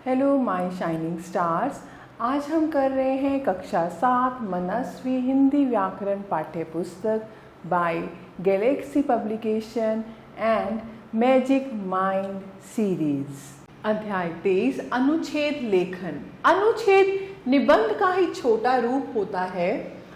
Hello my shining stars. आज हम कर रहे हैं कक्षा 7 मनस्वी हिंदी व्याकरण पाठ्य पुस्तक by Galaxy publication and Magic Mind series. अध्याय 23 अनुच्छेद लेखन। अनुच्छेद निबंध का ही छोटा रूप होता है।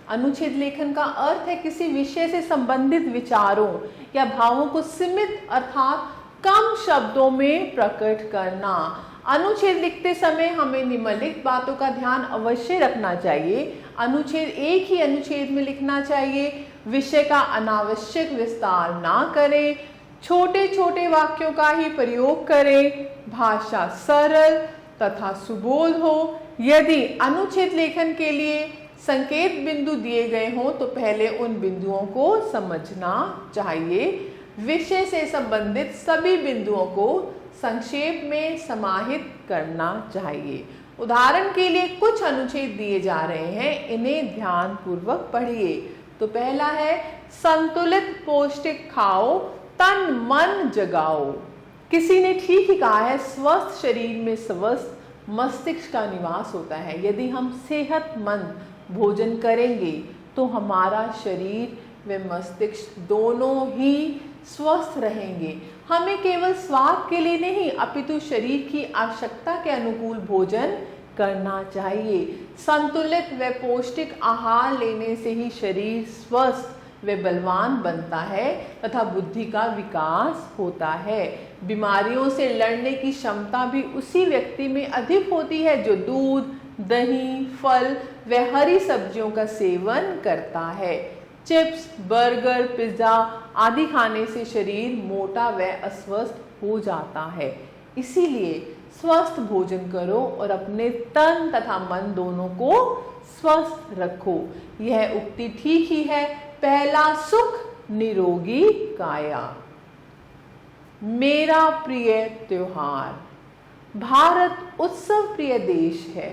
अनुच्छेद लेखन का अर्थ है किसी विषय से संबंधित विचारों या भावों को सीमित अर्थात कम शब्दों में प्रकट करना। अनुच्छेद लिखते समय हमें निम्नलिखित बातों का ध्यान अवश्य रखना चाहिए। अनुच्छेद एक ही अनुच्छेद में लिखना चाहिए। विषय का अनावश्यक विस्तार ना करें। छोटे छोटे वाक्यों का ही प्रयोग करें। भाषा सरल तथा सुबोध हो। यदि अनुच्छेद लेखन के लिए संकेत बिंदु दिए गए हों तो पहले उन बिंदुओं को समझना चाहिए। विषय से संबंधित सभी बिंदुओं को संक्षेप में समाहित करना चाहिए। उदाहरण के लिए कुछ अनुच्छेद दिए जा रहे हैं, इन्हें ध्यान पूर्वक पढ़िए। तो पहला है संतुलित पौष्टिक खाओ, तन मन जगाओ। किसी ने ठीक ही कहा है, स्वस्थ शरीर में स्वस्थ मस्तिष्क का निवास होता है। यदि हम सेहतमंद भोजन करेंगे तो हमारा शरीर व मस्तिष्क दोनों ही स्वस्थ रहेंगे। हमें केवल स्वाद के लिए नहीं अपितु शरीर की आवश्यकता के अनुकूल भोजन करना चाहिए। संतुलित व पौष्टिक आहार लेने से ही शरीर स्वस्थ व बलवान बनता है तथा बुद्धि का विकास होता है। बीमारियों से लड़ने की क्षमता भी उसी व्यक्ति में अधिक होती है जो दूध, दही, फल व हरी सब्जियों का सेवन करता है। चिप्स, बर्गर, पिज्जा आदि खाने से शरीर मोटा व अस्वस्थ हो जाता है। इसीलिए स्वस्थ भोजन करो और अपने तन तथा मन दोनों को स्वस्थ रखो। यह उक्ति ठीक ही है। पहला सुख निरोगी काया। मेरा प्रिय त्योहार। भारत उत्सव प्रिय देश है।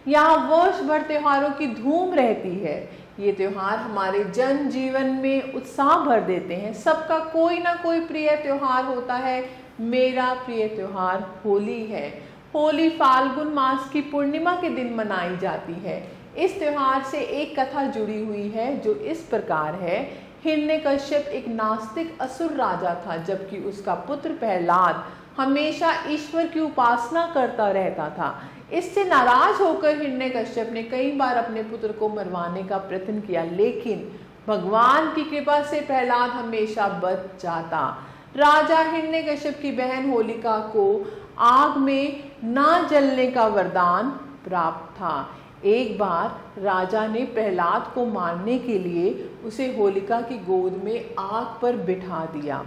यहाँ वर्ष भर त्योहारों की धूम रहती है। ये त्योहार हमारे जन जीवन में उत्साह भर देते हैं। सबका कोई ना कोई प्रिय त्योहार होता है। मेरा प्रिय त्योहार होली है। होली फाल्गुन मास की पूर्णिमा के दिन मनाई जाती है। इस त्योहार से एक कथा जुड़ी हुई है जो इस प्रकार है। हिरण्यकश्यप एक नास्तिक असुर राजा था, जबकि उसका पुत्र प्रहलाद हमेशा ईश्वर की उपासना करता रहता था। इससे नाराज होकर हिरण्यकश्यप ने कई बार अपने पुत्र को मरवाने का प्रयत्न किया, लेकिन भगवान की कृपा से प्रहलाद हमेशा बच जाता। राजा हिरण्यकश्यप की बहन होलिका को आग में ना जलने का वरदान प्राप्त था। एक बार राजा ने प्रहलाद को मारने के लिए उसे होलिका की गोद में आग पर बिठा दिया।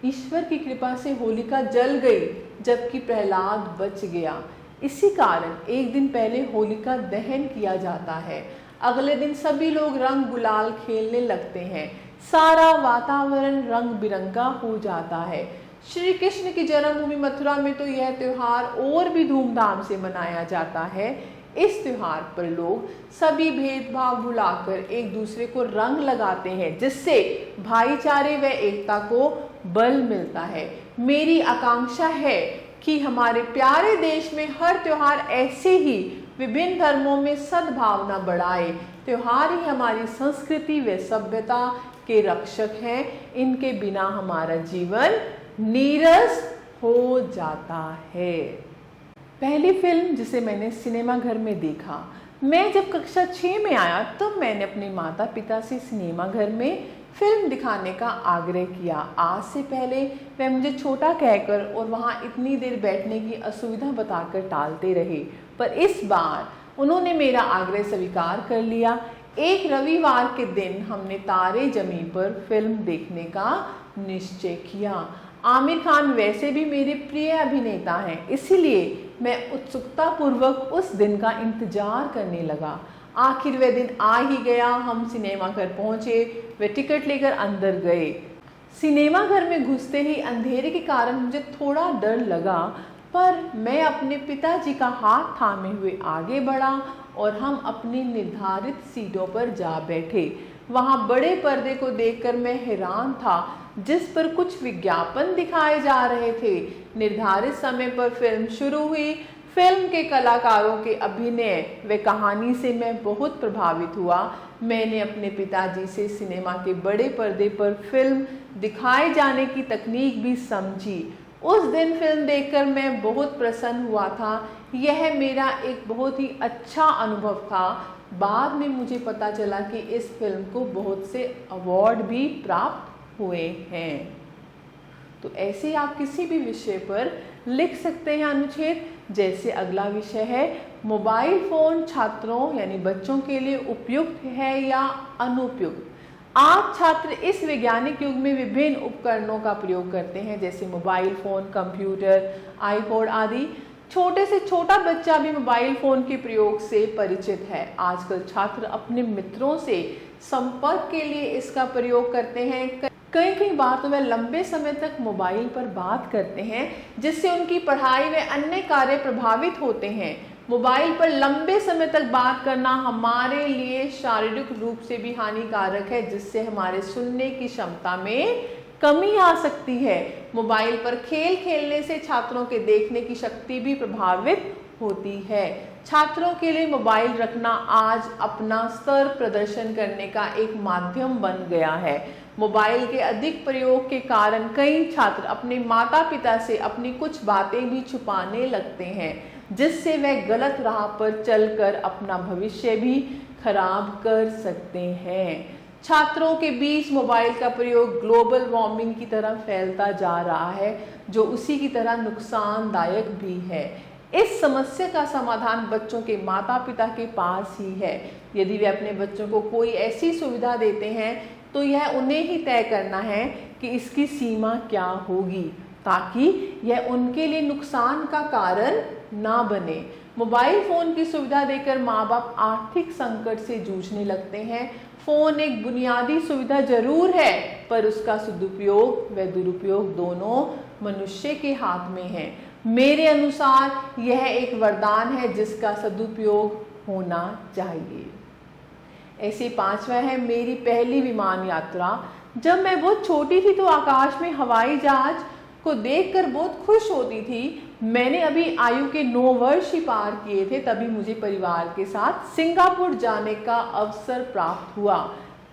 ईश्वर की कृपा से होलिका जल गई, जबकि प्रहलाद बच गया। इसी कारण एक दिन पहले होलिका दहन किया जाता है। अगले दिन सभी लोग रंग गुलाल खेलने लगते हैं। सारा वातावरण रंग बिरंगा हो जाता है। श्री कृष्ण की जन्मभूमि मथुरा में तो यह त्योहार और भी धूमधाम से मनाया जाता है। इस त्योहार पर लोग सभी भेदभाव भुलाकर एक दूसरे को रंग लगाते हैं, जिससे भाईचारे व एकता को बल मिलता है। मेरी आकांक्षा है कि हमारे प्यारे देश में हर त्योहार ऐसे ही विभिन्न धर्मों में सद्भावना बढ़ाए। त्योहार ही हमारी संस्कृति व सभ्यता के रक्षक हैं। इनके बिना हमारा जीवन नीरस हो जाता है। पहली फिल्म जिसे मैंने सिनेमा घर में देखा, मैं जब कक्षा 6 में आया तब मैंने अपने माता पिता से सिनेमा घर में फिल्म दिखाने का आग्रह किया। आज से पहले वह मुझे छोटा कहकर और वहाँ इतनी देर बैठने की असुविधा बताकर टालते रहे, पर इस बार उन्होंने मेरा आग्रह स्वीकार कर लिया। एक रविवार के दिन हमने तारे जमी पर फिल्म देखने का निश्चय किया। आमिर खान वैसे भी मेरे प्रिय अभिनेता हैं, इसीलिए मैं उत्सुकता पूर्वक उस दिन का इंतजार करने लगा। आखिर वह दिन आ ही गया। हम सिनेमा घर पहुंचे व टिकट लेकर अंदर गए। सिनेमा घर में घुसते ही अंधेरे के कारण मुझे थोड़ा डर लगा, पर मैं अपने पिताजी का हाथ थामे हुए आगे बढ़ा और हम अपनी निर्धारित सीटों पर जा बैठे। वहाँ बड़े पर्दे को देखकर मैं हैरान था, जिस पर कुछ विज्ञापन दिखाए जा रहे थे। निर्धारित समय पर फिल्म शुरू हुई। फिल्म के कलाकारों के अभिनय व कहानी से मैं बहुत प्रभावित हुआ। मैंने अपने पिताजी से सिनेमा के बड़े पर्दे पर फिल्म दिखाए जाने की तकनीक भी समझी। उस दिन फिल्म देखकर मैं बहुत प्रसन्न हुआ था। यह मेरा एक बहुत ही अच्छा अनुभव था। बाद में मुझे पता चला कि इस फिल्म को बहुत से अवार्ड भी प्राप्त हुए हैं। तो ऐसे आप किसी भी विषय पर लिख सकते हैं अनुच्छेद। जैसे अगला विषय है, मोबाइल फ़ोन छात्रों यानी बच्चों के लिए उपयुक्त है या अनुपयुक्त। आप छात्र इस वैज्ञानिक युग में विभिन्न उपकरणों का प्रयोग करते हैं, जैसे मोबाइल फ़ोन, कंप्यूटर, आईपॉड आदि। छोटे से छोटा बच्चा भी मोबाइल फ़ोन के प्रयोग से परिचित है। आजकल छात्र अपने मित्रों से संपर्क के लिए इसका प्रयोग करते हैं। कई बार तो वह लंबे समय तक मोबाइल पर बात करते हैं, जिससे उनकी पढ़ाई व अन्य कार्य प्रभावित होते हैं। मोबाइल पर लंबे समय तक बात करना हमारे लिए शारीरिक रूप से भी हानिकारक है, जिससे हमारे सुनने की क्षमता में कमी आ सकती है। मोबाइल पर खेल खेलने से छात्रों के देखने की शक्ति भी प्रभावित होती है। छात्रों के लिए मोबाइल रखना आज अपना स्तर प्रदर्शन करने का एक माध्यम बन गया है। मोबाइल के अधिक प्रयोग के कारण कई छात्र अपने माता पिता से अपनी कुछ बातें भी छुपाने लगते हैं, जिससे वह गलत राह पर चलकर अपना भविष्य भी खराब कर सकते हैं। छात्रों के बीच मोबाइल का प्रयोग ग्लोबल वार्मिंग की तरह फैलता जा रहा है, जो उसी की तरह नुकसानदायक भी है। इस समस्या का समाधान बच्चों के माता पिता के पास ही है। यदि वे अपने बच्चों को कोई ऐसी सुविधा देते हैं तो यह उन्हें ही तय करना है कि इसकी सीमा क्या होगी, ताकि यह उनके लिए नुकसान का कारण ना बने। मोबाइल फ़ोन की सुविधा देकर माँ बाप आर्थिक संकट से जूझने लगते हैं। फ़ोन एक बुनियादी सुविधा जरूर है, पर उसका सदुपयोग व दुरुपयोग दोनों मनुष्य के हाथ में है। मेरे अनुसार यह एक वरदान है जिसका सदुपयोग होना चाहिए। ऐसे पांचवा है, मेरी पहली विमान यात्रा। जब मैं बहुत छोटी थी तो आकाश में हवाई जहाज को देखकर बहुत खुश होती थी। मैंने अभी आयु के 9 वर्ष ही पार किए थे, तभी मुझे परिवार के साथ सिंगापुर जाने का अवसर प्राप्त हुआ।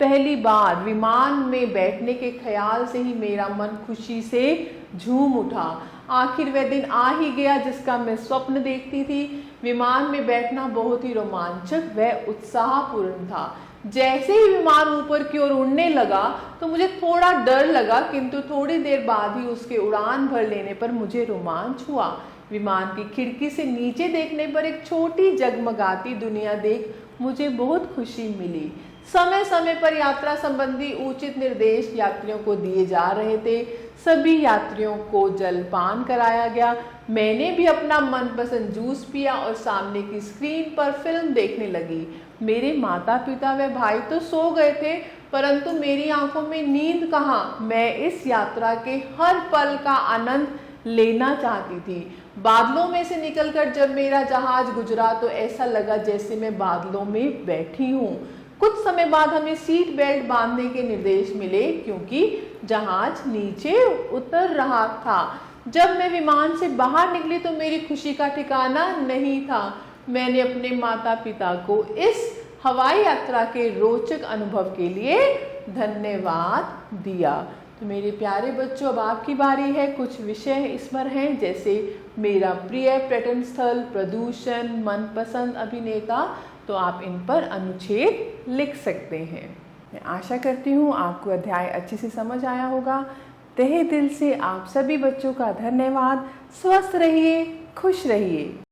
पहली बार विमान में बैठने के ख्याल से ही मेरा मन खुशी से झूम उठा। आखिर वह दिन आ ही गया जिसका मैं स्वप्न देखती थी। विमान में बैठना बहुत ही रोमांचक व उत्साहपूर्ण था। जैसे ही विमान ऊपर की ओर उड़ने लगा तो मुझे थोड़ा डर लगा, किंतु थोड़ी देर बाद ही उसके उड़ान भर लेने पर मुझे रोमांच हुआ। विमान की खिड़की से नीचे देखने पर एक छोटी जगमगाती दुनिया देख मुझे बहुत खुशी मिली। समय समय पर यात्रा संबंधी उचित निर्देश यात्रियों को दिए जा रहे थे। सभी यात्रियों को जलपान कराया गया। मैंने भी अपना मनपसंद जूस पिया और सामने की स्क्रीन पर फिल्म देखने लगी। मेरे माता पिता व भाई तो सो गए थे, परंतु मेरी आंखों में नींद कहाँ। मैं इस यात्रा के हर पल का आनंद लेना चाहती थी। बादलों में से निकलकर जब मेरा जहाज गुजरा तो ऐसा लगा जैसे मैं बादलों में बैठी हूँ। कुछ समय बाद हमें सीट बेल्ट बांधने के निर्देश मिले, क्योंकि जहाज नीचे उतर रहा था। जब मैं विमान से बाहर निकली तो मेरी खुशी का ठिकाना नहीं था। मैंने अपने माता पिता को इस हवाई यात्रा के रोचक अनुभव के लिए धन्यवाद दिया। तो मेरे प्यारे बच्चों, अब आपकी बारी है। कुछ विषय इस पर हैं, जैसे मेरा प्रिय पर्यटन स्थल, प्रदूषण, मनपसंद अभिनेता। तो आप इन पर अनुच्छेद लिख सकते हैं। मैं आशा करती हूँ आपको अध्याय अच्छे से समझ आया होगा। तहे दिल से आप सभी बच्चों का धन्यवाद। स्वस्थ रहिए, खुश रहिए।